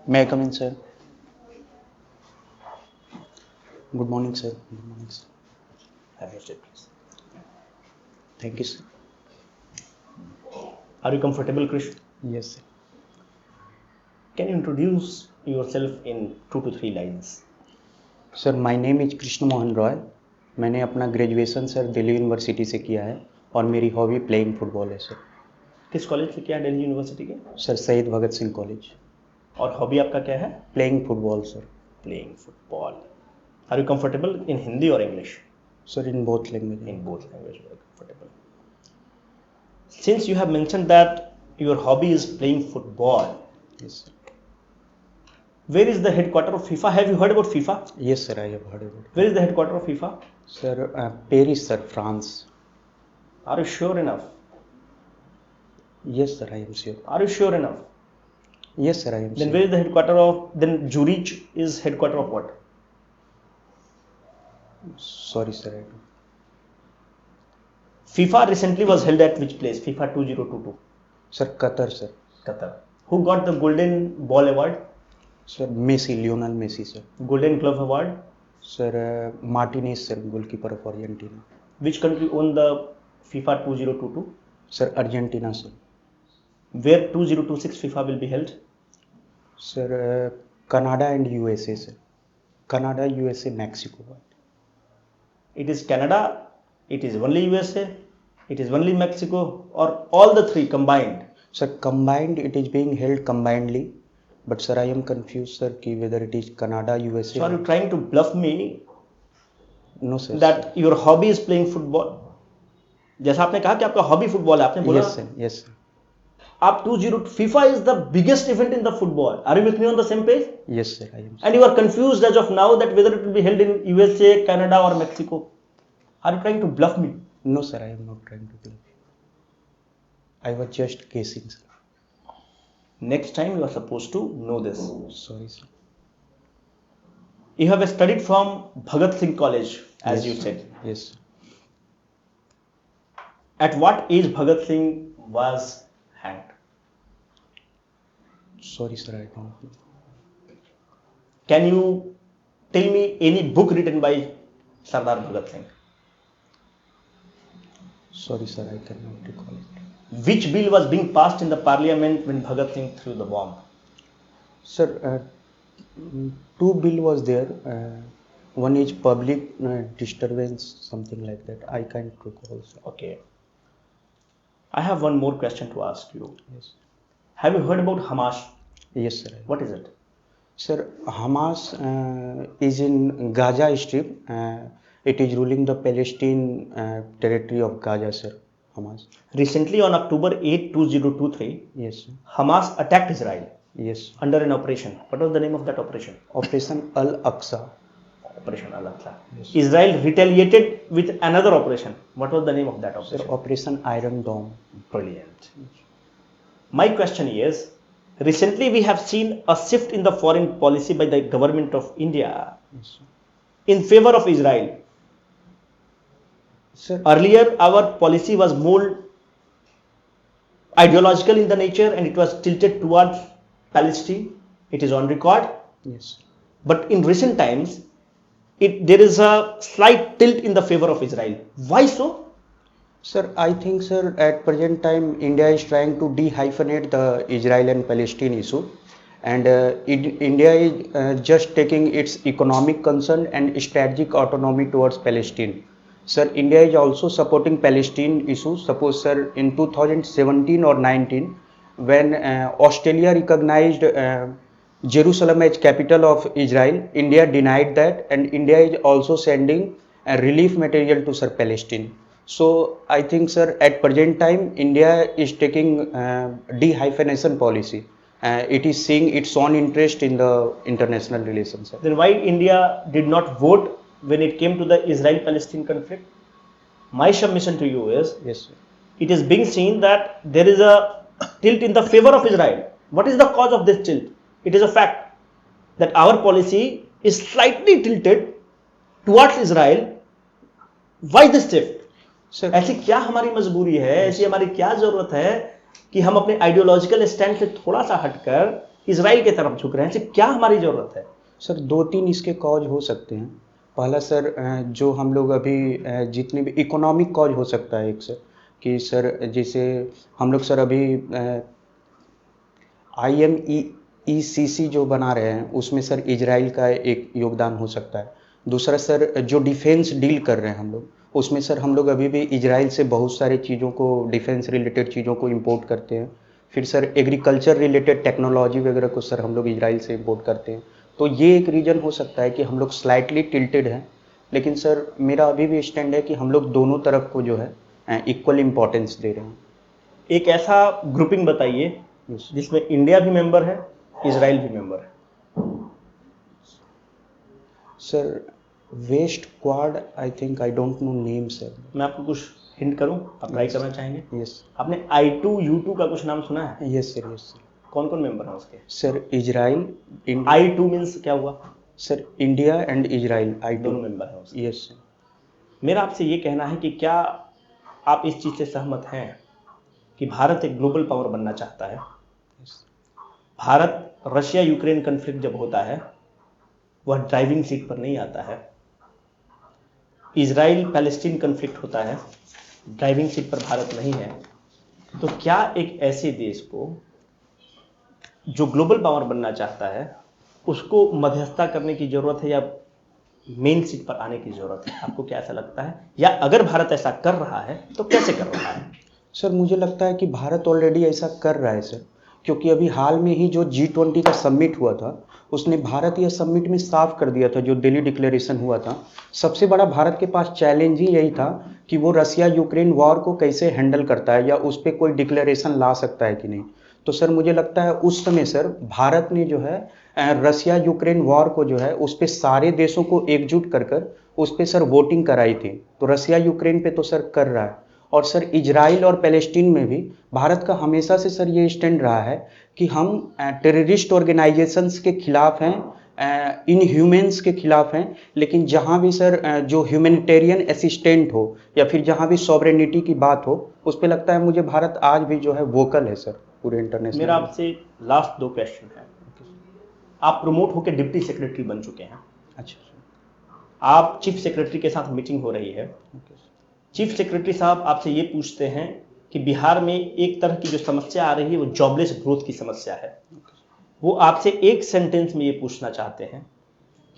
May I come in, sir? Good morning, sir. Good morning, sir. Have your seat, please. Thank you, sir. Are you comfortable, Krish? Yes, sir. Can you introduce yourself in 2 to 3 lines? Sir my name is Krishna Mohan Roy. मैंने अपना graduation sir Delhi university से किया है और मेरी hobby playing football है sir. किस college से किया दिल्ली यूनिवर्सिटी के? Sir Shaheed Bhagat Singh college. और हॉबी आपका क्या है? Playing football sir. Playing football. Are you comfortable in Hindi और English? Sir in both language. In both languages you are comfortable. Since you have mentioned that your hobby is playing football, Yes, sir. where is the headquarter of FIFA? Have you heard about FIFA? Yes, sir. I have heard about it. Where is the headquarter of FIFA? Sir, Paris, sir, France. Are you sure enough? Yes, sir. I am sure. Are you sure enough? Yes, sir. I am Then sure. where is the headquarter of? Then Zurich is headquarter of what? Sorry, sir. I don't. FIFA recently was held at which place? FIFA 2022. Sir, Qatar, sir. Qatar. Who got the Golden Ball Award? Sir, Messi, Lionel Messi, sir. Golden Glove Award? Sir, Martinez, sir, goalkeeper of Argentina. Which country won the FIFA 2022? Sir, Argentina, sir. Where 2026 FIFA will be held? Sir, Canada and USA, sir. Canada, USA, Mexico. It is Canada, it is only USA, it is only Mexico, or all the three combined? Sir, combined, it is being held combinedly. But sir, I am confused, sir, ki whether it is Canada, USA. So are you trying to bluff me No, sir. that your hobby is playing football? जैसा आपने कहा कि आपका hobby football है, आपने बोला Yes, sir. Yes, sir. आप 20 FIFA is the biggest event in the football. Are you with me on the same page? Yes, sir. I am. And you are confused as of now that whether it will be held in USA, Canada or Mexico. Are you trying to bluff me? No, sir. I am not trying to bluff. I was just guessing, sir. Next time you are supposed to know this. Sorry, sir. You have studied from Bhagat Singh College, as Yes, you sir. said. Yes, sir. At what age Bhagat Singh was hanged? Sorry, sir. I don't know. Can you tell me any book written by Sardar Bhagat Singh? Sorry, sir. I cannot recall it. Which bill was being passed in the parliament when Bhagat Singh threw the bomb? Sir, two bill was there. One is public disturbance, something like that. I can't recall, sir. Okay. I have one more question to ask you. Yes. Have you heard about Hamas? Yes, sir. What is it? Sir, Hamas is in Gaza Strip. It is ruling the Palestine territory of Gaza, sir. Hamas. Recently on October 8, 2023, Yes, sir. Hamas attacked Israel Yes. under an operation. What was the name of that operation? Operation Al Aqsa. Operation Al-Aqsa. Yes. Israel retaliated with another operation. What was the name of that Sir, operation? Operation Iron Dome. Brilliant. My question is, recently we have seen a shift in the foreign policy by the government of India Yes, sir. in favor of Israel. Sir, Earlier our policy was more ideological in the nature and it was tilted towards Palestine. It is on record. yes. But in recent times, there is a slight tilt in the favor of Israel. Why so? Sir, I think, sir, at present time, India is trying to de-hyphenate the Israel and Palestine issue. And India is just taking its economic concern and strategic autonomy towards Palestine. Sir, India is also supporting Palestine issue. Suppose, sir, in 2017 or 19, when Australia recognized Jerusalem as capital of Israel, India denied that, and India is also sending relief material to Sir Palestine. So I think, sir, at present time, India is taking de-hyphenation policy. It is seeing its own interest in the international relations, sir. Then why India did not vote when it came to the Israel-Palestine conflict? My submission to you is, Yes, sir. it is being seen that there is a tilt in the favor of Israel. What is the cause of this tilt? It is a fact that our policy is slightly tilted towards Israel. Why this shift? Sir, ऐसी क्या हमारी मजबूरी है, ऐसी हमारी क्या जरूरत है कि हम अपने आइडियोलॉजिकल स्टैंड से थोड़ा सा हटकर इजराइल की तरफ झुक रहे हैं, सिर्फ क्या हमारी जरूरत है? सर दो तीन इसके कॉज हो सकते हैं। पहला सर जो हम लोग अभी जितने भी इकोनॉमिक कॉज हो सकता है एक सर, कि सर जैसे हम लोग सर अभी IMECC जो बना रहे हैं उसमें सर इजराइल का एक योगदान हो सकता है। दूसरा सर जो डिफेंस डील कर रहे हैं हम लोग उसमें सर हम लोग अभी भी इजराइल से बहुत सारी चीज़ों को, डिफेंस रिलेटेड चीज़ों को इंपोर्ट करते हैं। फिर सर एग्रीकल्चर रिलेटेड टेक्नोलॉजी वगैरह को सर हम लोग इजराइल से इंपोर्ट करते हैं। तो ये एक रीज़न हो सकता है कि हम लोग स्लाइटली टिल्टेड हैं। लेकिन सर मेरा अभी भी स्टैंड है कि हम लोग दोनों तरफ को जो है इक्वल इम्पोर्टेंस दे रहे हैं। एक ऐसा ग्रुपिंग बताइए Yes. जिसमें इंडिया भी मेंबर है, इजराइल भी मेंबर है। Sir West Quad, I think, I don't know name sir. मैं आपको कुछ हिंट करूं, आप ट्राई करना चाहेंगे? यस आपने I2U2 का कुछ नाम सुना है? Yes sir, yes sir. कौन कौन मेंबर हैं उसके? सर इजराइल, I2 मीन्स क्या हुआ? सर इंडिया एंड इजराइल, आई दोनों मेंबर हैं उसके। Yes sir. मेरा आपसे ये कहना है कि क्या आप इस चीज से सहमत हैं कि भारत एक ग्लोबल पावर बनना चाहता है? भारत रशिया यूक्रेन कन्फ्लिक्ट जब होता है वह ड्राइविंग सीट पर नहीं आता है। इजराइल पैलेस्टीन कन्फ्लिक्ट होता है, ड्राइविंग सीट पर भारत नहीं है। तो क्या एक ऐसे देश को जो ग्लोबल पावर बनना चाहता है उसको मध्यस्थता करने की जरूरत है या मेन सीट पर आने की जरूरत है? आपको क्या ऐसा लगता है? या अगर भारत ऐसा कर रहा है तो कैसे कर रहा है? सर मुझे लगता है कि भारत ऑलरेडी ऐसा कर रहा है सर, क्योंकि अभी हाल में ही जो G20 का समिट हुआ था उसने भारत यह समिट में साफ कर दिया था, जो दिल्ली डिक्लेरेशन हुआ था। सबसे बड़ा भारत के पास चैलेंज ही यही था कि वो रसिया यूक्रेन वॉर को कैसे हैंडल करता है या उस पर कोई डिक्लेरेशन ला सकता है कि नहीं। तो सर मुझे लगता है उस समय सर भारत ने जो है रसिया यूक्रेन वॉर को जो है उस पर सारे देशों को एकजुट कर कर उस पर सर वोटिंग कराई थी। तो रसिया यूक्रेन पे तो सर कर रहा है। और सर इजराइल और पैलेस्टीन में भी भारत का हमेशा से सर ये स्टैंड रहा है कि हम टेररिस्ट ऑर्गेनाइजेशंस के खिलाफ हैं, इनह्यूमेंस के खिलाफ हैं। लेकिन जहाँ भी सर जो ह्यूमैनिटेरियन असिस्टेंट हो या फिर जहाँ भी सॉवरेनिटी की बात हो उस पर लगता है मुझे भारत आज भी जो है वोकल है सर पूरे इंटरनेशनल। मेरा आपसे लास्ट दो क्वेश्चन है। आप प्रमोट होकर डिप्टी सेक्रेटरी बन चुके हैं। अच्छा, आप चीफ सेक्रेटरी के साथ मीटिंग हो रही है। चीफ सेक्रेटरी साहब आपसे ये पूछते हैं कि बिहार में एक तरह की जो समस्या आ रही है वो जॉबलेस ग्रोथ की समस्या है। वो आपसे एक सेंटेंस में ये पूछना चाहते हैं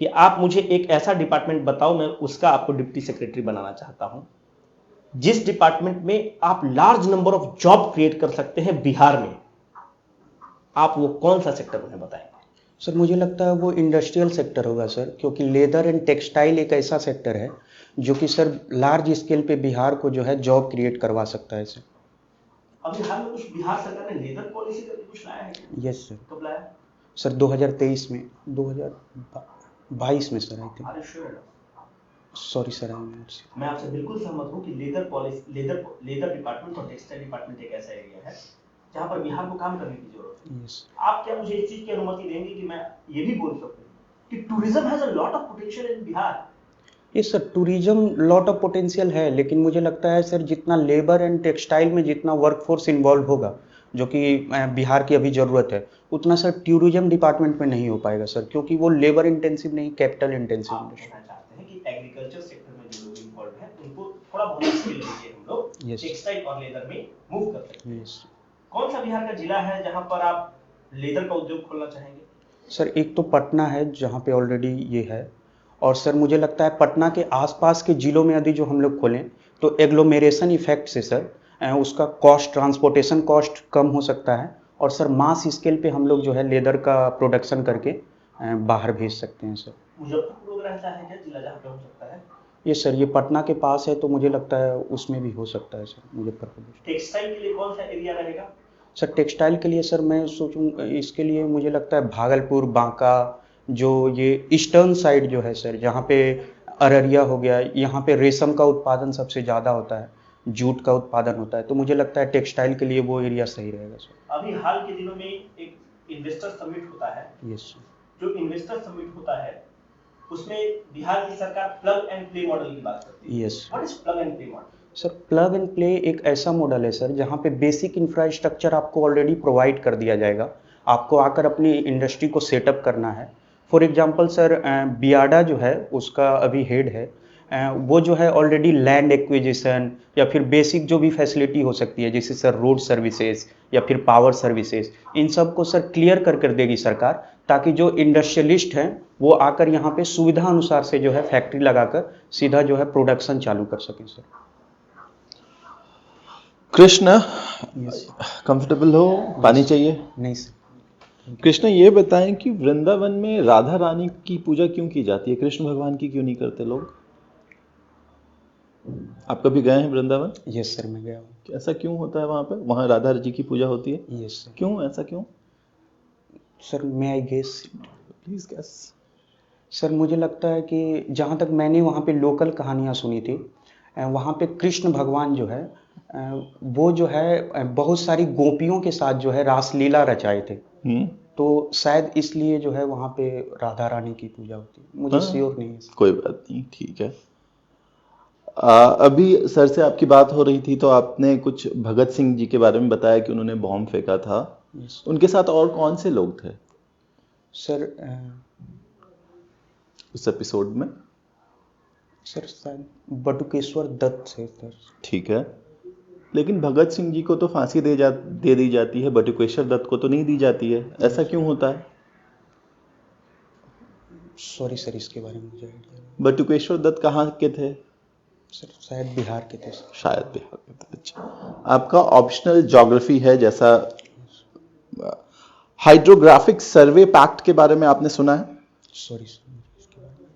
कि आप मुझे एक ऐसा डिपार्टमेंट बताओ, मैं उसका आपको डिप्टी सेक्रेटरी बनाना चाहता हूं, जिस डिपार्टमेंट में आप large number of job create कर सकते हैं बिहार में। आप वो कौन सा सेक्टर उन्हें बताएंगे? सर मुझे लगता है वो इंडस्ट्रियल सेक्टर होगा सर, क्योंकि लेदर एंड टेक्सटाइल एक ऐसा सेक्टर है जो कि सर लार्ज स्केल पे बिहार को जो है जॉब क्रिएट करवा सकता है सर। अभी हाल में कुछ बिहार सरकार ने लेदर पॉलिसी करके कुछ लाया है? Yes sir. कब लाया? सर 2023 में, 2022 में सर आई थिंक। अरे श्योर। सॉरी सर, मैं आपसे बिल्कुल सहमत हूँ कि लेदर पॉलिसी, लेदर डिपार्टमेंट और टेक्सटाइल डिपार्टमेंट एक ऐसा एरिया है जहाँ पर बिहार को काम करने की जरूरत है। यस। आप क्या मुझे इस चीज की अनुमति देंगे कि मैं ये भी बोल सकूं कि tourism has a lot of potential in Bihar? Yes sir, tourism lot of potential है, लेकिन मुझे लगता है सर जितना लेबर एंड टेक्सटाइल में जितना वर्कफोर्स इन्वॉल्व होगा जो कि बिहार की अभी ज़रूरत है, उतना सर टूरिज्म डिपार्टमेंट में नहीं हो पाएगा सर, क्योंकि वो लेबर इंटेंसिव नहीं, कैपिटल इंटेंसिव। आप कहना चाहते हैं कि एग्रीकल्चर सेक्टर में जो लोग इन्वॉल्व हैं उनको थोड़ा बहुत स्किल लेके हम लोग टेक्सटाइल और लेदर में मूव कर सकते हैं। कौन सा बिहार का जिला है जहां पर आप लेदर का उद्योग खोलना चाहेंगे? सर एक तो पटना है जहाँ पे ऑलरेडी ये है, और सर मुझे लगता है पटना के आसपास के जिलों में यदि जो हम लोग खोलें तो एग्लोमेरेशन इफेक्ट से सर उसका कॉस्ट, ट्रांसपोर्टेशन कॉस्ट कम हो सकता है, और सर मास स्केल पे हम लोग जो है लेदर का प्रोडक्शन करके बाहर भेज सकते हैं सर। मुजफ्फरपुर रहता है क्या जिला जहाँ पे हो सकता है? ये सर ये पटना के पास है तो मुझे लगता है उसमें भी हो सकता है सर, मुजफ्फरपुर। टेक्सटाइल के लिए कौन सा एरिया रहेगा? सर टेक्सटाइल के लिए सर मैं सोचूं इसके लिए मुझे लगता है भागलपुर, बांका, जो ये ईस्टर्न साइड जो है सर, जहाँ पे अररिया हो गया, यहाँ पे रेशम का उत्पादन सबसे ज़्यादा होता है, जूट का उत्पादन होता है, तो मुझे लगता है टेक्सटाइल के लिए वो एरिया सही रहेगा सर। अभी हाल के दिनों में एक इन्वेस्टर समिट होता है। Yes sir. जो इन्वेस्टर समिट होता है उसमें बिहार की सरकार प्लग एंड प्ले मॉडल की बात करती है। Yes what is plug and play model? Sir plug and play एक ऐसा मॉडल है सर जहाँ पे बेसिक इंफ्रास्ट्रक्चर आपको ऑलरेडी प्रोवाइड कर दिया जाएगा, आपको आकर अपनी इंडस्ट्री को सेटअप करना है। फॉर एग्जांपल सर, बियाडा जो है उसका अभी हेड है, वो जो है ऑलरेडी लैंड एक्विजिशन या फिर बेसिक जो भी फैसिलिटी हो सकती है, जैसे सर रोड सर्विसेज या फिर पावर सर्विसेज, इन सब को सर क्लियर कर देगी सरकार, ताकि जो इंडस्ट्रियलिस्ट हैं वो आकर यहाँ पे सुविधा अनुसार से जो है फैक्ट्री लगाकर सीधा जो है प्रोडक्शन चालू कर सकें सर। कृष्ण, यस। कंफर्टेबल हो? पानी चाहिए? नहीं सर। कृष्ण, ये बताएं कि वृंदावन में राधा रानी की पूजा क्यों की जाती है? कृष्ण भगवान की क्यों नहीं करते लोग? आप कभी गए हैं वृंदावन? यस सर, मैं गया हूँ। ऐसा क्यों होता है वहां पर? वहां राधा जी की पूजा होती है? Yes sir. क्यों, ऐसा क्यों? Sir may I guess? Please guess. Sir मुझे लगता है कि जहाँ तक मैंने वहाँ पे लोकल कहानियाँ सुनी थी, वहाँ पे कृष्ण भगवान जो है वो जो है बहुत सारी गोपियों के साथ जो है रासलीला रचाए थे, तो शायद इसलिए जो है वहाँ पे राधा रानी की पूजा होती है। मुझे श्योर नहीं है सर। कोई बात नहीं, ठीक है। अभी सर से आपकी बात हो रही थी तो आपने कुछ भगत सिंह जी के बारे में बताया कि उन्होंने बॉम्ब फेंका था। यस उनके साथ और कौन से लोग थे सर। उस एपिसोड में? सर शायद बटुकेश्वर दत्त थे सर। ठीक है, लेकिन भगत सिंह जी को तो फांसी दे दी जाती है, बटुकेश्वर दत्त को तो नहीं दी जाती है, ऐसा क्यों होता है? सॉरी सर, इसके बारे में मुझे आइडिया नहीं। बटुकेश्वर दत्त कहाँ के थे? सर शायद बिहार के थे सर। शायद बिहार के थे। अच्छा, आपका ऑप्शनल ज्योग्राफी है, जैसा हाइड्रोग्राफिक सर्वे पैक्ट के बारे में आपने सुना है? सॉरी सर, इसके बारे में।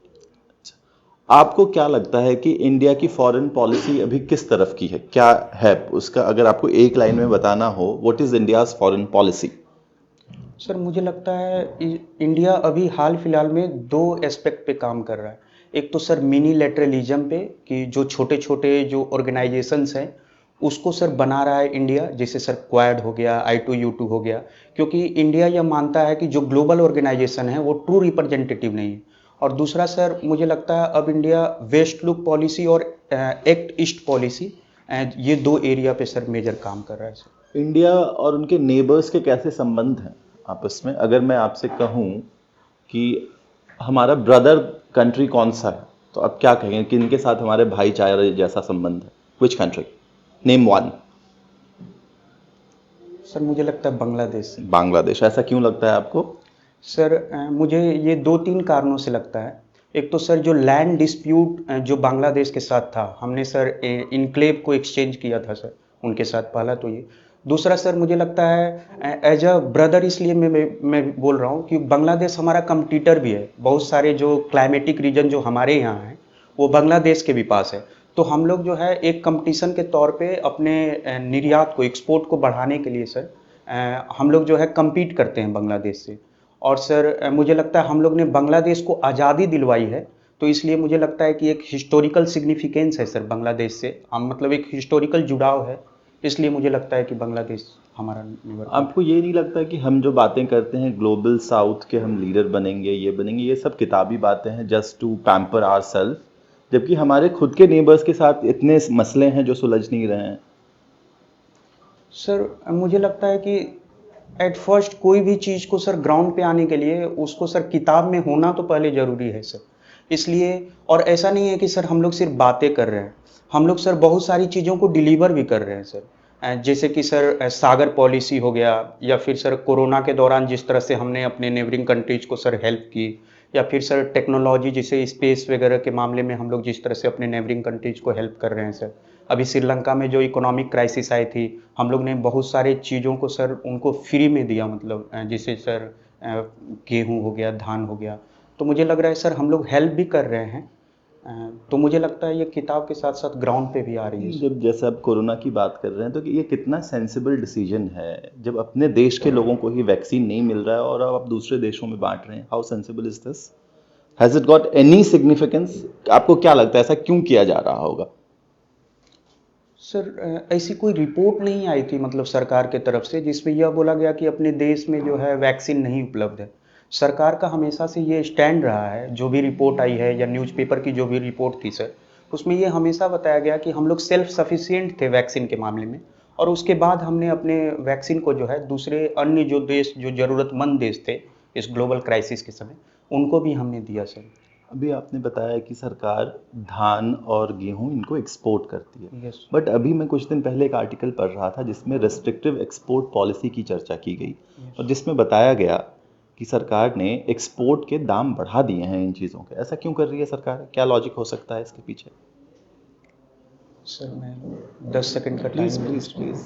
आपको क्या लगता है कि इंडिया की फॉरेन पॉलिसी अभी किस तरफ की है, क्या है उसका, अगर आपको एक लाइन में बताना हो, what is India's foreign policy? Sir मुझे लगता है इंडिया अभी हाल फिलहाल में दो एस्पेक्ट पे काम कर रहा है। एक तो सर मिनी लेटरलिज्म पे, कि जो छोटे छोटे जो ऑर्गेनाइजेशंस हैं उसको सर बना रहा है इंडिया, जैसे सर क्वाड हो गया, I2U2 हो गया, क्योंकि इंडिया यह मानता है कि जो ग्लोबल ऑर्गेनाइजेशन है वो ट्रू रिप्रेजेंटेटिव नहीं है। और दूसरा सर मुझे लगता है अब इंडिया वेस्ट लुक पॉलिसी और एक्ट ईस्ट पॉलिसी, ये दो एरिया पे सर मेजर काम कर रहा है सर। इंडिया और उनके नेबर्स के कैसे संबंध हैं आपस में? अगर मैं आपसे कहूं कि हमारा ब्रदर कंट्री कौन सा है, तो आप क्या कहेंगे कि इनके साथ हमारे भाईचारे जैसा संबंध है? Which country? Name one. Sir मुझे लगता है बांग्लादेश। बांग्लादेश। ऐसा क्यों लगता है आपको? सर मुझे ये दो तीन कारणों से लगता है। एक तो सर जो लैंड डिस्प्यूट जो बांग्लादेश के साथ था, हमने सर इनक्लेव को एक्सचेंज किया था सर उनके साथ, पहला तो ये। दूसरा सर मुझे लगता है एज अ ब्रदर, इसलिए मैं बोल रहा हूँ कि बांग्लादेश हमारा कंपटीटर भी है। बहुत सारे जो क्लाइमेटिक रीजन जो हमारे यहाँ हैं वो बांग्लादेश के भी पास है, तो हम लोग जो है एक कंपटीशन के तौर पे अपने निर्यात को, एक्सपोर्ट को बढ़ाने के लिए सर हम लोग जो है compete करते हैं बांग्लादेश से। और सर मुझे लगता है हम लोग ने बांग्लादेश को आज़ादी दिलवाई है, तो इसलिए मुझे लगता है कि एक हिस्टोरिकल सिग्निफिकेंस है सर बांग्लादेश से, हम मतलब एक हिस्टोरिकल जुड़ाव है, इसलिए मुझे लगता है कि बांग्लादेश हमारा नेबर। आपको ये नहीं लगता कि हम जो बातें करते हैं ग्लोबल साउथ के, हम लीडर बनेंगे, ये बनेंगे, ये सब किताबी बातें हैं, जस्ट टू पैम्पर आवरसेल्फ, जबकि हमारे खुद के नेबर्स के साथ इतने मसले हैं जो सुलझ नहीं रहे हैं? सर मुझे लगता है कि एट फर्स्ट कोई भी चीज़ को सर ग्राउंड पे आने के लिए उसको सर किताब में होना तो पहले ज़रूरी है सर, इसलिए। और ऐसा नहीं है कि सर हम लोग सिर्फ बातें कर रहे हैं, हम लोग सर बहुत सारी चीज़ों को डिलीवर भी कर रहे हैं सर। जैसे कि सर सागर पॉलिसी हो गया, या फिर सर कोरोना के दौरान जिस तरह से हमने अपने नेबरिंग कंट्रीज को सर हेल्प की, या फिर सर टेक्नोलॉजी जैसे स्पेस वगैरह के मामले में हम लोग जिस तरह से अपने नेबरिंग कंट्रीज को हेल्प कर रहे हैं सर। अभी श्रीलंका में जो इकोनॉमिक क्राइसिस आई थी, हम लोग ने बहुत सारे चीज़ों को सर उनको फ्री में दिया, मतलब जैसे सर गेहूँ हो गया, धान हो गया, तो मुझे लग रहा है सर हम लोग हेल्प भी कर रहे हैं। तो मुझे लगता है ये किताब के साथ साथ ग्राउंड पे भी आ रही है। जब जैसे आप कोरोना की बात कर रहे हैं, तो ये कितना सेंसिबल डिसीजन है जब अपने देश के लोगों को ही वैक्सीन नहीं मिल रहा है और आप दूसरे देशों में बांट रहे हैं? How sensible is this? Has it got any significance? आपको क्या लगता है ऐसा क्यों किया जा रहा होगा? सर ऐसी कोई रिपोर्ट नहीं आई थी मतलब सरकार के तरफ से जिसमें यह बोला गया कि अपने देश में जो है वैक्सीन नहीं उपलब्ध है। सरकार का हमेशा से ये स्टैंड रहा है, जो भी रिपोर्ट आई है या न्यूज़पेपर की जो भी रिपोर्ट थी सर, उसमें ये हमेशा बताया गया कि हम लोग सेल्फ सफिशिएंट थे वैक्सीन के मामले में, और उसके बाद हमने अपने वैक्सीन को जो है दूसरे अन्य जो देश जो ज़रूरतमंद देश थे इस ग्लोबल क्राइसिस के समय उनको भी हमने दिया सर। अभी आपने बताया कि सरकार धान और गेहूं इनको एक्सपोर्ट करती है, यस बट अभी मैं कुछ दिन पहले एक आर्टिकल पढ़ रहा था जिसमें रेस्ट्रिक्टिव एक्सपोर्ट पॉलिसी की चर्चा की गई और जिसमें बताया गया कि सरकार ने एक्सपोर्ट के दाम बढ़ा दिए हैं इन चीज़ों के। ऐसा क्यों कर रही है सरकार? क्या लॉजिक हो सकता है इसके पीछे? सर मैं 10 सेकंड का please time please please.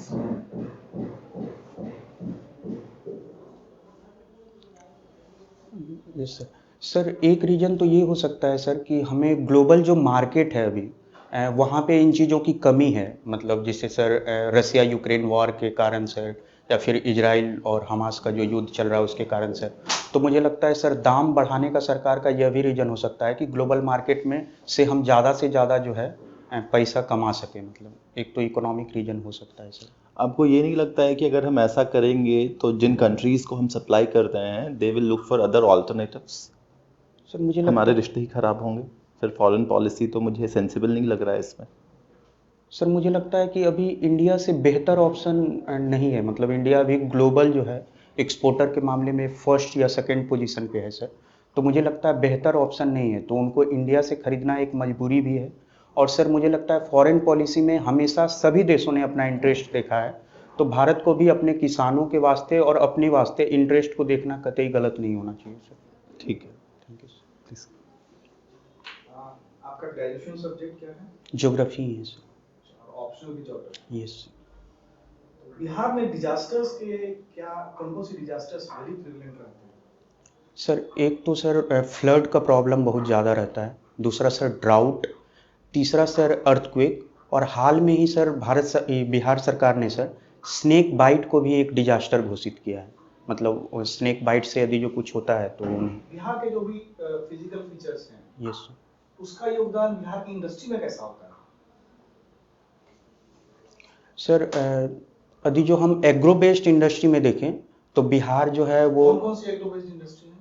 Yes sir. Sir एक रीज़न तो ये हो सकता है सर कि हमें ग्लोबल जो मार्केट है अभी वहाँ पे इन चीज़ों की कमी है, मतलब जिससे सर रसिया यूक्रेन वॉर के कारण सर या फिर इजराइल और हमास का जो युद्ध चल रहा है उसके कारण सर। तो मुझे लगता है सर दाम बढ़ाने का सरकार का यह भी रीज़न हो सकता है कि ग्लोबल मार्केट में से हम ज़्यादा से ज़्यादा जो है पैसा कमा सकें, मतलब एक तो इकोनॉमिक रीज़न हो सकता है सर। आपको ये नहीं लगता है कि अगर हम ऐसा करेंगे तो जिन कंट्रीज को हम सप्लाई करते हैं they will look for other alternatives? Sir मुझे लगता हमारे है रिश्ते ही खराब होंगे। फिर फॉरेन पॉलिसी तो मुझे सेंसिबल नहीं लग रहा है इसमें। सर मुझे लगता है कि अभी इंडिया से बेहतर ऑप्शन नहीं है, मतलब इंडिया अभी ग्लोबल जो है एक्सपोर्टर के मामले में फर्स्ट या सेकंड पोजीशन पे है सर। तो मुझे लगता है बेहतर ऑप्शन नहीं है, तो उनको इंडिया से खरीदना एक मजबूरी भी है। और सर मुझे लगता है फॉरेन पॉलिसी में हमेशा सभी देशों ने अपना इंटरेस्ट देखा है, तो भारत को भी अपने किसानों के वास्ते और अपने वास्ते इंटरेस्ट को देखना कतई गलत नहीं होना चाहिए सर। ठीक है, थैंक यू सर। प्लीज। आपका ग्रेजुएशन सब्जेक्ट क्या है? ज्योग्राफी है सर। ऑप्शनल भी ज्योग्राफी। यस। बिहार में डिजास्टर्स के क्या कौन कौन सी डिजास्टर्स वेरी प्रिवेलेंट रहते हैं? सर एक तो सर फ्लड का प्रॉब्लम बहुत ज़्यादा रहता है, दूसरा सर ड्राउट, तीसरा सर अर्थक्वेक, और हाल में ही सर बिहार सरकार ने सर स्नेक बाइट को भी एक डिजास्टर घोषित किया है, मतलब स्नेक बाइट से यदि जो कुछ होता है तो बिहार के जो भी फिजिकल फीचर्स हैं यस उसका योगदान बिहार की इंडस्ट्री में कैसा होता है? सर यदि जो हम एग्रो बेस्ड इंडस्ट्री में देखें तो बिहार जो है वो कौन कौन सी एग्रो बेस्ड इंडस्ट्री है?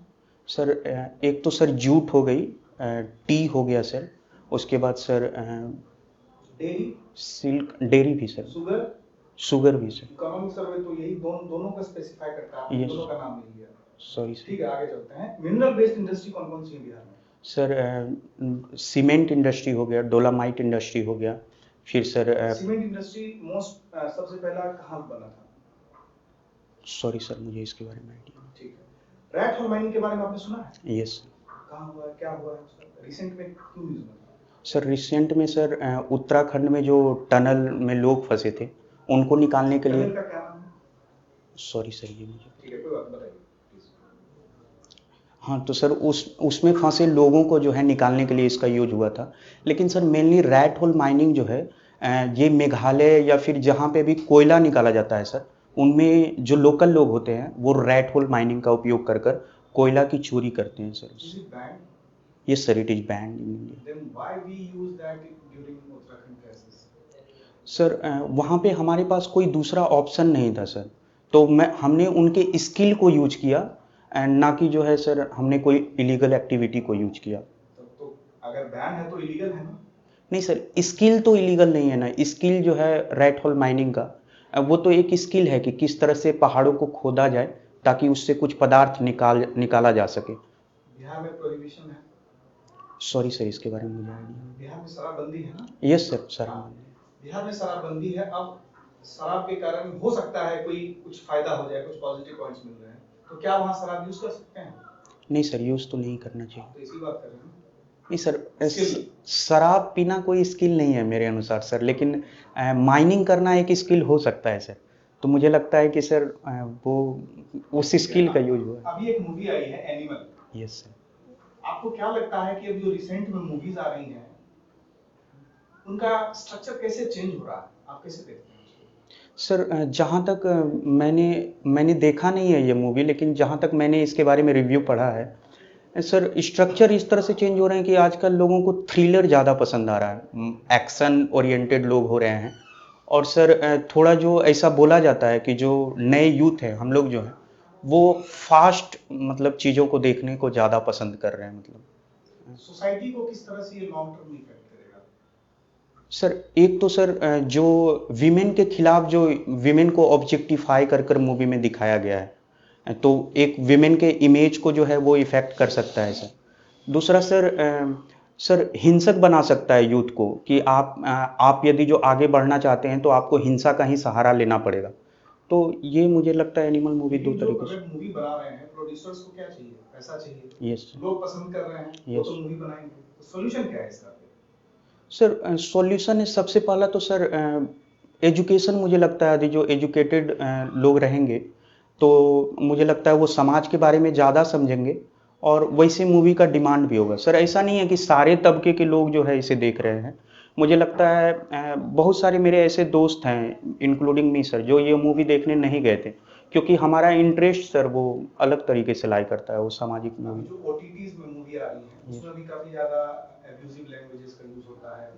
सर एक तो सर जूट हो गई, टी हो गया सर, उसके बाद सर डेयरी, सिल्क, डेयरी भी सर, शुगर, शुगर भी सर। इकोनॉमिक सर्वे तो यही दोनों का स्पेसिफाई करता है, आपने Yes. दोनों का नाम ले लिया। Sorry sir. ठीक है, आगे चलते हैं। मिनरल बेस्ड इंडस्ट्री कौन कौन सी है बिहार में? सर सीमेंट इंडस्ट्री हो गया, डोलामाइट इंडस्ट्री हो गया, फिर सर सीमेंट इंडस्ट्री सबसे पहला कहाँ बना था? सॉरी सर मुझे इसके बारे में आइडिया ठीक है। रैट होल माइनिंग के बारे में आपने सुना है? नहीं। यस कहाँ हुआ है, क्या हुआ है उसका? रिसेंट में क्यों न्यूज़ में था? सर रिसेंट में सर उत्तराखंड में जो टनल में लोग फंसे थे उनको निकालने के टनल लिए, का क्या नाम है? सॉरी सर ये मुझे, ठीक है, कोई बात नहीं, बताइए प्लीज। हाँ तो सर उसमें फंसे लोगों को जो है निकालने के लिए इसका यूज हुआ था। लेकिन sir mainly rat hole mining जो है ये मेघालय या फिर जहाँ पे भी कोयला निकाला जाता है सर, उनमें जो लोकल लोग होते हैं वो रैट होल माइनिंग का उपयोग कर कर कोयला की चोरी करते हैं sir. Is it banned? Yes sir it is band in India. Then why we use that during Uttarakhand crisis? Sir वहाँ पे हमारे पास कोई दूसरा ऑप्शन नहीं था सर, तो हमने उनके स्किल को यूज किया एंड ना कि जो है सर हमने कोई इलीगल एक्टिविटी को यूज किया। तो अगर बैन है तो इलीगल है ना? नहीं सर स्किल तो इलीगल नहीं है ना, स्किल जो है रैट होल माइनिंग का वो तो एक स्किल है कि किस तरह से पहाड़ों को खोदा जाए ताकि उससे कुछ पदार्थ निकाला जा सके। बिहार में प्रोहिबिशन है। सॉरी सर इसके बारे में मुझे आइडिया। बिहार में शराबबंदी है ना? Yes sir sir. बिहार में शराबबंदी है। अब शराब के कारण हो सकता है कोई कुछ फायदा हो जाए, कुछ पॉजिटिव पॉइंट्स मिल रहे हैं, तो क्या वहाँ शराब यूज कर सकते हैं? नहीं सर यूज़ तो नहीं करना चाहिए। तो इसी बात कर रहे हैं। नहीं सर Skill. शराब पीना कोई स्किल नहीं है मेरे अनुसार सर, लेकिन माइनिंग करना एक स्किल हो सकता है सर। तो मुझे लगता है कि सर वो उस स्किल का यूज हुआ है। अभी एक मूवी आई है एनिमल। Yes sir. आपको क्या लगता है कि अब जो रिसेंट में मूवीज आ रही हैं उनका स्ट्रक्चर कैसे चेंज हो रहा है? आप कैसे देखते हैं उसको? सर जहाँ तक मैंने देखा नहीं है ये मूवी, लेकिन जहाँ तक मैंने इसके बारे में रिव्यू पढ़ा है सर स्ट्रक्चर इस तरह से चेंज हो रहे हैं कि आजकल लोगों को थ्रिलर ज़्यादा पसंद आ रहा है, एक्शन ओरिएंटेड लोग हो रहे हैं। और सर थोड़ा जो ऐसा बोला जाता है कि जो नए यूथ हैं हम लोग जो हैं वो फास्ट मतलब चीज़ों को देखने को ज़्यादा पसंद कर रहे हैं, मतलब सोसाइटी को किस तरह से ये लॉन्ग टर्म इफेक्ट करेगा? सर एक तो सर जो विमेन के खिलाफ जो विमेन को ऑब्जेक्टिफाई कर कर मूवी में दिखाया गया है, तो एक विमेन के इमेज को जो है वो इफेक्ट कर सकता है सर। दूसरा सर सर हिंसक बना सकता है यूथ को कि आप यदि जो आगे बढ़ना चाहते हैं तो आपको हिंसा का ही सहारा लेना पड़ेगा। तो ये मुझे लगता है एनिमल मूवी दो लेकिन जो तरीके से। अगर मूवी बना रहे हैं प्रोड्यूसर्स को क्या चाहिए, पैसा चाहिए, यस सर। लोग पसंद कर रहे हैं वो यस तो मूवी बनाएंगे, तो सोल्यूशन क्या है इसका? सर सॉल्यूशन है सबसे पहला तो सर एजुकेशन। मुझे लगता है यदि जो एजुकेटेड लोग रहेंगे तो मुझे लगता है वो समाज के बारे में ज़्यादा समझेंगे और वैसे मूवी का डिमांड भी होगा। सर ऐसा नहीं है कि सारे तबके के लोग जो है इसे देख रहे हैं। मुझे लगता है बहुत सारे मेरे ऐसे दोस्त हैं इंक्लूडिंग मी सर जो ये मूवी देखने नहीं गए थे क्योंकि हमारा इंटरेस्ट सर वो अलग तरीके से लाई करता है वो सामाजिक अभी मूवी। जो ओटीटीज में मूवी आ रही है उसमें भी काफी ज्यादा एब्यूजिव लैंग्वेजेस का यूज होता है,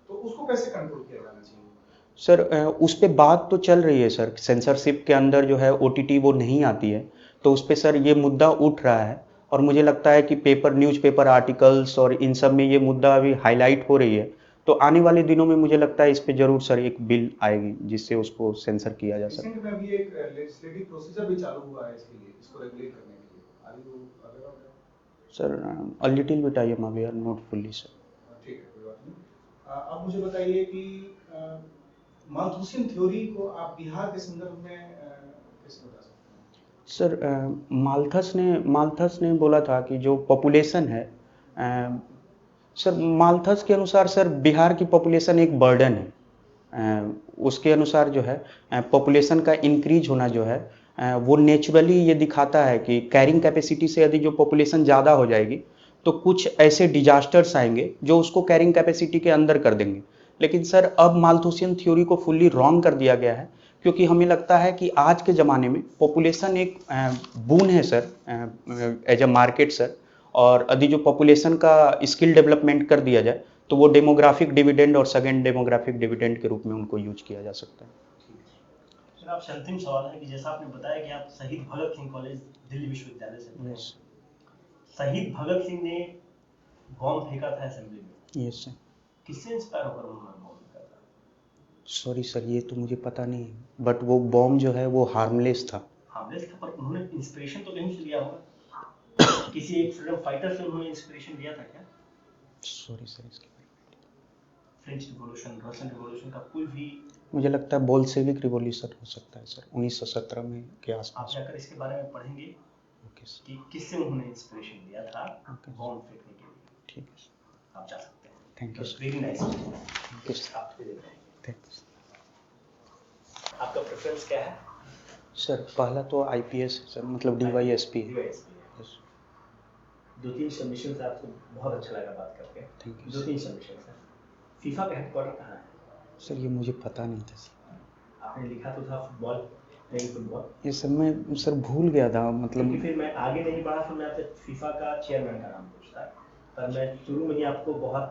तो उसको कैसे कंट्रोल किया जाना चाहिए? सर उस पे बात तो चल रही है सर, सेंसरशिप के अंदर जो है ओटीटी वो नहीं आती है, तो उस पे सर ये मुद्दा उठ रहा है और मुझे लगता है कि न्यूज़पेपर आर्टिकल्स और इन सब में ये मुद्दा अभी हाईलाइट हो रही है। तो आने वाले दिनों में मुझे लगता है इस पे जरूर सर एक बिल आएगी जिससे उसको सेंसर किया जा सके। रिसेंट में अभी एक लेजिस्लेटिव प्रोसीजर भी चालू हुआ है इसके लिए, इसको रेगुलेट करने के लिए। Are you aware of that? Sir a little bit I am aware, not fully sir. ठीक है, कोई बात नहीं। अब मुझे बताइए कि माल्थुसियन थ्योरी को आप बिहार के संदर्भ में कैसे बता सकते हैं? सर माल्थस ने बोला था कि जो पॉपुलेशन है सर माल्थस के अनुसार सर बिहार की पॉपुलेशन एक बर्डन है। उसके अनुसार जो है पॉपुलेशन का इंक्रीज होना जो है वो नेचुरली ये दिखाता है कि कैरिंग कैपेसिटी से यदि जो पॉपुलेशन ज़्यादा हो जाएगी तो कुछ ऐसे डिजास्टर्स आएंगे जो उसको कैरिंग कैपेसिटी के अंदर कर देंगे। लेकिन सर अब माल्थुसियन थ्योरी को फुल्ली रॉन्ग कर दिया गया है क्योंकि हमें लगता है कि आज के ज़माने में पॉपुलेशन एक बून है sir, as a market sir. और यदि जो पॉपुलेशन का स्किल डेवलपमेंट कर दिया जाए तो वो डेमोग्राफिक डिविडेंड और सेकेंड डेमोग्राफिक डिविडेंड के रूप में उनको यूज किया जा सकता है। सर आप से अंतिम सवाल है कि जैसा आपने बताया कि आप शहीद भगत सिंह कॉलेज दिल्ली विश्वविद्यालय से पढ़े हैं। यस शहीद भगत सिंह ने बॉम्ब फेंका था असेंबली में, यस सर। किससे इंस्पायर होकर उन्होंने बॉम्ब फेंका था? सॉरी सर ये तो मुझे पता नहीं है, बट वो बॉम्ब जो है वो हार्मलेस था। हार्मलेस था, पर उन्होंने इंस्पिरेशन तो कहीं से लिया होगा। किसी एक फ्रीडम फाइटर से उन्होंने इंस्पिरेशन लिया था क्या? सॉरी सर इसके बारे फ्रेंच रिवॉल्यूशन, रशियन रिवॉल्यूशन का कोई भी में मुझे लगता है बोल्शेविक रिवॉल्यूशन हो सकता है सर 1917 में के आप आसपास। जाकर इसके बारे में पढ़ेंगे ओके सर। कि किससे उन्होंने इंस्पिरेशन लिया था Okay. बॉम्ब फेंकने के लिए। ठीक है सर। आप जा सकते हैं। Thank you sir. Very nice. Thank you sir. आप दे देते हैं। थैंक यू आपका प्रेफरेंस क्या है? सर। पहला तो आईपीएस है सर, मतलब डीवाईएसपी है। DYSP है। यस। 2-3 सबमिशन से आपको बहुत अच्छा लगा बात करके। थैंक यू 2-3 सबमिशन है। फीफा का हेडक्वार्टर कहाँ है? सर ये मुझे पता नहीं था सर। आपने लिखा तो था फुटबॉल, प्लेइंग फुटबॉल। ये सर मैं सर भूल गया था क्योंकि मतलब। फिर मैं आगे नहीं बढ़ा, फिर मैं आपसे फीफा का चेयरमैन का नाम पूछता, पर मैं शुरू में ही आपको बहुत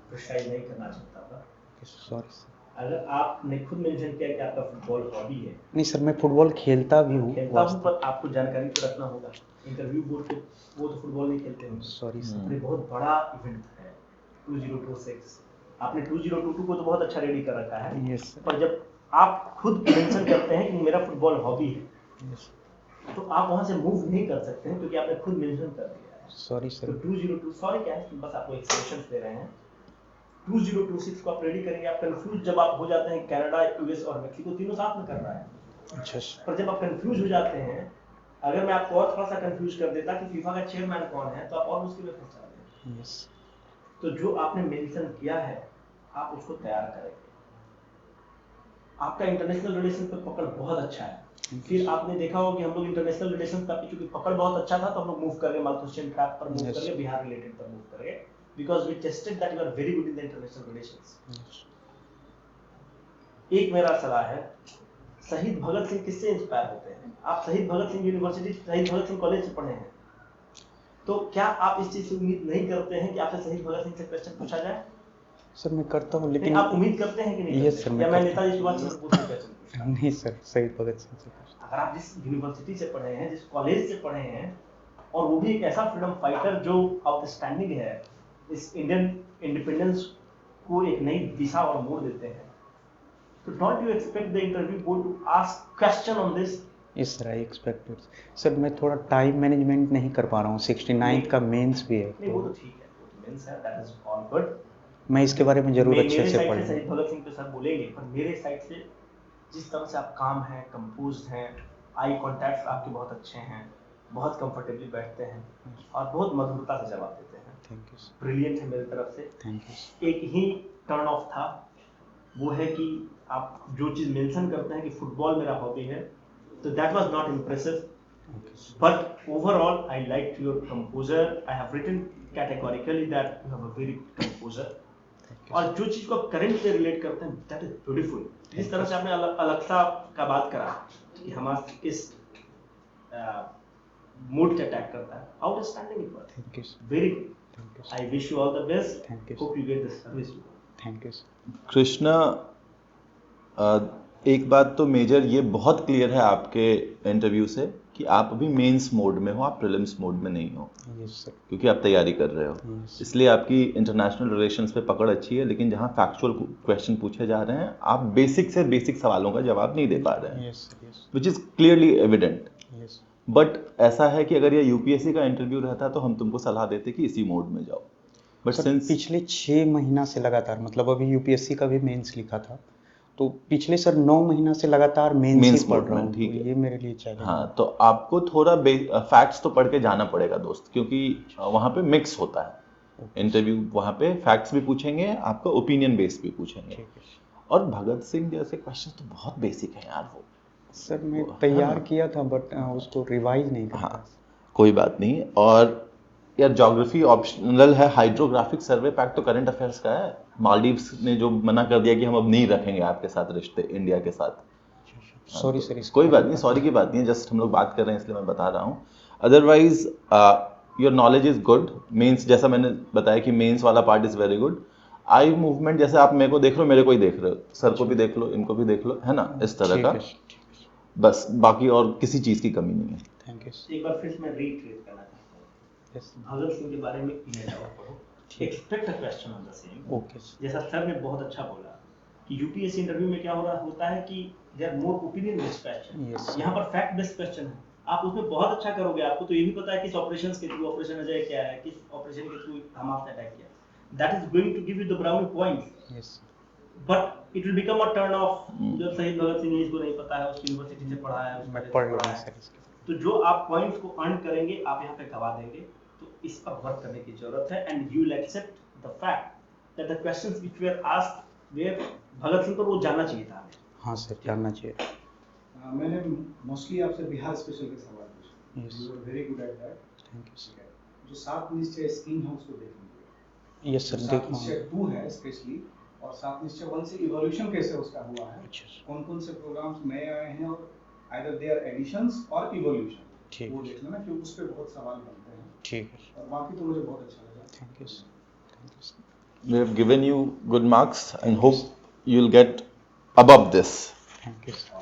प्रिसाइज नहीं करना चाहता था। Sorry sir. अगर आपने खुद मेंशन किया कि आपका फुटबॉल हॉबी है, नहीं सर मैं फुटबॉल खेलता भी हूँ। खेलता हूँ, पर आपको जानकारी तो रखना होगा। इंटरव्यू बोर्ड पे वो तो फुटबॉल नहीं खेलते होंगे। Sorry sir. ये बहुत बड़ा इवेंट है 2026। आपने 2022 को तो बहुत अच्छा रेडी कर रखा है, यस सर। पर जब आप खुद मेंशन करते हैं कि मेरा फुटबॉल हॉबी है, यस तो आप वहां से मूव नहीं कर सकते हैं क्योंकि आपने खुद मेंशन कर दिया है। सॉरी तो सर। 202 सॉरी क्या है कि बस आपको एक सजेशन दे रहे हैं। 2026 को आप रेडी करेंगे। आप कंफ्यूज जब आप हो जाते हैं, कनाडा, यूएस और मेक्सिको तीनों साथ में कर रहा है, अच्छा सर। पर जब आप कंफ्यूज हो जाते हैं, अगर मैं आपको और थोड़ा सा कंफ्यूज कर देता कि फीफा का चेयरमैन कौन है, तो आप और मुश्किल में फंस जाते हैं। यस। तो जो आपने मेंशन किया है, आप उसको तैयार करेंगे। आपका इंटरनेशनल रिलेशन पे पकड़ बहुत अच्छा है। फिर आपने देखा होगा कि हम लोग इंटरनेशनल रिलेशन का चूंकि पकड़ बहुत अच्छा था, तो हम लोग मूव कर गए माल्थुसियन ट्रैप पर, मूव Yes. कर गए बिहार रिलेटेड पर, मूव कर गए, because we tested that you are very good in the international relations. एक मेरा सलाह है, शहीद भगत सिंह किससे इंस्पायर होते हैं? आप शहीद भगत सिंह यूनिवर्सिटी, शहीद भगत सिंह कॉलेज से पढ़े हैं, तो क्या आप इस चीज से उम्मीद नहीं करते हैं कि आपसे शहीद भगत सिंह से क्वेश्चन पूछा जाए? सर मैं करता हूँ लेकिन लेकिन आप उम्मीद करते हैं कि नहीं? Yes, sir, मैं या मैं करता नेताजी सुभाष चंद्र बोस से क्वेश्चन पूछता हूं? नहीं सर शहीद भगत सिंह से पूछता अगर आप जिस यूनिवर्सिटी से पढ़े हैं, जिस कॉलेज से पढ़े हैं, और वो भी एक ऐसा फ्रीडम फाइटर जो आउटस्टैंडिंग है, इस इंडियन इंडिपेंडेंस को एक नई दिशा और मोड़ देते हैं. So don't you expect the interview board to ask question on this? इस तरह एक्सपेक्टेड सर. मैं थोड़ा टाइम मैनेजमेंट नहीं कर पा रहा हूँ. 69th का मेंस भी है. नहीं वो तो ठीक है, वो तो मेंस है, that is all good. मैं इसके बारे में जरूर अच्छे मेरे से साइड पढ़ से शहीद भगत सिंह पे सर बोलेंगे, पर मेरे साइड से जिस तरह से आप काम हैं, कंपोज्ड हैं, आई कॉन्टैक्ट्स आपके बहुत अच्छे हैं, बहुत कंफर्टेबली बैठते हैं और बहुत मधुरता से जवाब देते हैं. Thank you sir. ब्रिलियंट है मेरी तरफ से. Thank you. एक ही टर्न ऑफ था, वो है कि आप जो चीज़ मेंशन करते हैं कि फुटबॉल मेरा हॉबी है, तो that was not impressive. But overall, I liked your composure. I have written categorically that you have a very good composure. और जो चीज को करंट से रिलेट करते हैं, that is beautiful. जिस तरह से आपने अलेक्सा का बात करा कि हमारा किस मूड से अटैक करता है, outstanding it was. Thank you. Very good. Thank you. I wish you all the best. Thank you. Hope you get the service. Thank you. Krishna, एक बात तो मेजर ये बहुत क्लियर है आपके इंटरव्यू से कि आप अभी मेंस मोड में हो, आप प्रीलिम्स मोड में नहीं हो. Yes sir. क्योंकि आप तैयारी कर रहे हो. Yes. इसलिए आपकी इंटरनेशनल रिलेशंस पे पकड़ अच्छी है, लेकिन जहाँ फैक्चुअल क्वेश्चन पूछे जा रहे हैं आप बेसिक से बेसिक सवालों का जवाब नहीं दे पा रहे हैं, yes sir. Yes. Which is clearly evident. Yes. But ऐसा है कि अगर ये यूपीएससी का इंटरव्यू रहता तो हम तुमको सलाह देते कि इसी मोड में जाओ. बट सर सिंस पिछले 6 महीना से लगातार, मतलब अभी यूपीएससी का भी मेंस लिखा था, तो पिछले सर 9 महीना से लगातार मेंस Mains ही पढ़ mode रहा में, हूँ. ठीक तो है. ये मेरे लिए चैलेंज. हाँ, तो आपको थोड़ा फैक्ट्स तो पढ़ के जाना पड़ेगा दोस्त, क्योंकि वहाँ पे मिक्स होता है इंटरव्यू. वहाँ पे फैक्ट्स भी पूछेंगे, आपका ओपिनियन बेस्ड भी पूछेंगे. ठीक है और भगत सिंह जैसे क्वेश्चन तो बहुत बेसिक है यार वो. सर. मैं वो, तैयार हाँ. किया था बट उसको रिवाइज नहीं कर हाँ, पाया. कोई बात नहीं. और यार ज्योग्राफी ऑप्शनल है, हाइड्रोग्राफिक सर्वे पैक तो करंट अफेयर्स का है. मालदीव्स ने जो मना कर दिया कि हम अब नहीं रखेंगे आपके साथ रिश्ते इंडिया के साथ. सॉरी तो सर. कोई बात नहीं, सॉरी की बात नहीं है, जस्ट हम लोग बात कर रहे हैं इसलिए मैं बता रहा हूँ. Otherwise your knowledge is good. Mains जैसा मैंने बताया कि मेंस वाला part is very good. Eye movement जैसे आप मेरे को देख रहे हो, मेरे को ही देख रहे हो, सर को भी देख लो, इनको भी देख लो, है ना, इस तरह का. बस बाकी और किसी चीज की कमी नहीं है. Thank you. एक बार फिर मैं रीट्रेट करना चाहता हूँ. यस. भगत सिंह के बारे में पढ़ो. Expect a question on the same. Okay. जैसा सर ने बहुत अच्छा बोला कि यूपीएससी इंटरव्यू में क्या होता है कि they are more opinion based question. Yes. यहाँ पर फैक्ट बेस्ड क्वेश्चन है. आप उसमें बहुत अच्छा करोगे, आपको तो ये भी पता है किस ऑपरेशंस के थ्रू ऑपरेशन अजय क्या है, किस ऑपरेशन के थ्रू हम आपसे अटैक किया. That is going to give you the brown points. Yes. But it will become a turn off. जब शहीद भगत सिंह इसको नहीं पता है, उसकी यूनिवर्सिटी से पढ़ा है, मैं पढ़ रहा हूँ सर. तो जो आप पॉइंट्स को अर्न करेंगे आप यहाँ पे गवा देंगे. तो इस पर वर्क करने की जरूरत है. And you will accept the fact that the questions which were asked where Bhagat Singh को वो जानना चाहिए था हमें. हाँ सर, जानना चाहिए. मैंने मोस्टली आपसे बिहार स्पेशल के सवाल पूछे. Yes. You are very good at that. Thank you sir. जो 7 निश्चय स्कीम है उसको देखेंगे. Yes sir. 7 देखो. निश्चय 2 है स्पेशली, और 7 निश्चय 1 से इवोल्यूशन कैसे उसका हुआ है, अच्छा सर. कौन कौन से प्रोग्राम्स नए आए हैं, और आइदर दे आर एडिशंस और इवोल्यूशन. ठीक वो है. देखना ना, क्योंकि उस पे बहुत सवाल बनते हैं. ठीक है. और बाकी तो मुझे बहुत अच्छा लगा. Thank you sir. Thank you sir. We have given you good marks and hope you'll get above this. Thank you sir.